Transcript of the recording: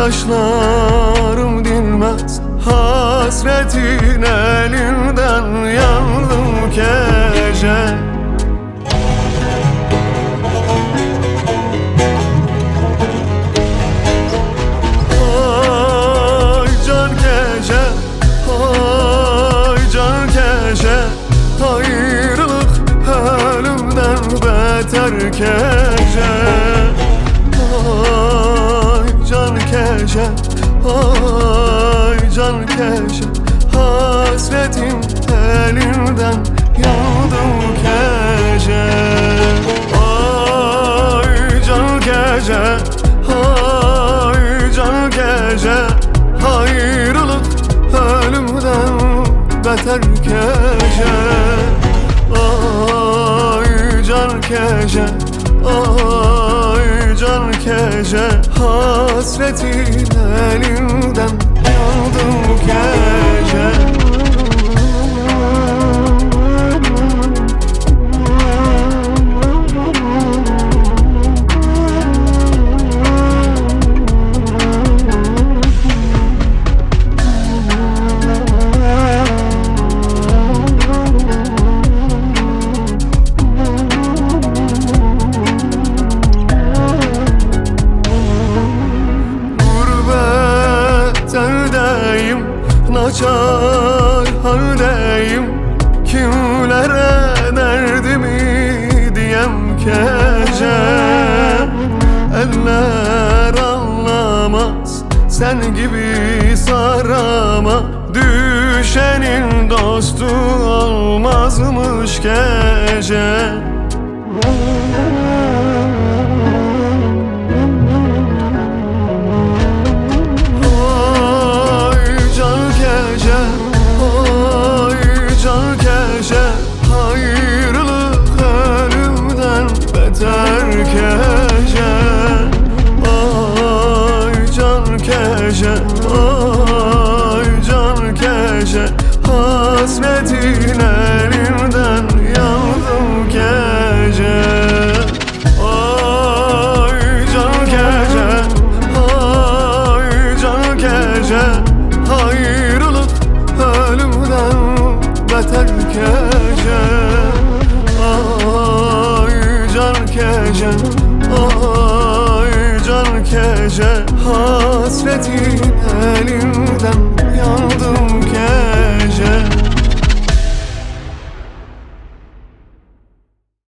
Yaşlarım dinmez hasretin elinden, yandım gece. Ay can gece, ay can gece, ayrılık ölümden beter gece. Ay can gece, ay can gece, hasretin elinden yandım gece. Ay can gece, ay can gece, ayrılık ölümden beter gece. Ay can gece, ay can gece, hasretin elinden yandım gece. Naçar haldeyim, kimlere derdimi diyem gece. Eller anlamaz, sen gibi sarama, düşenin dostu olmazmış gece. Ayrılık ölümden beter gece. Ay can gece, ay can gece, hasretin elinden yandım gece. Ay can gece, ay can gece, ayrılık ölümden beter gece. Ay can gece, ay can gece, hasretin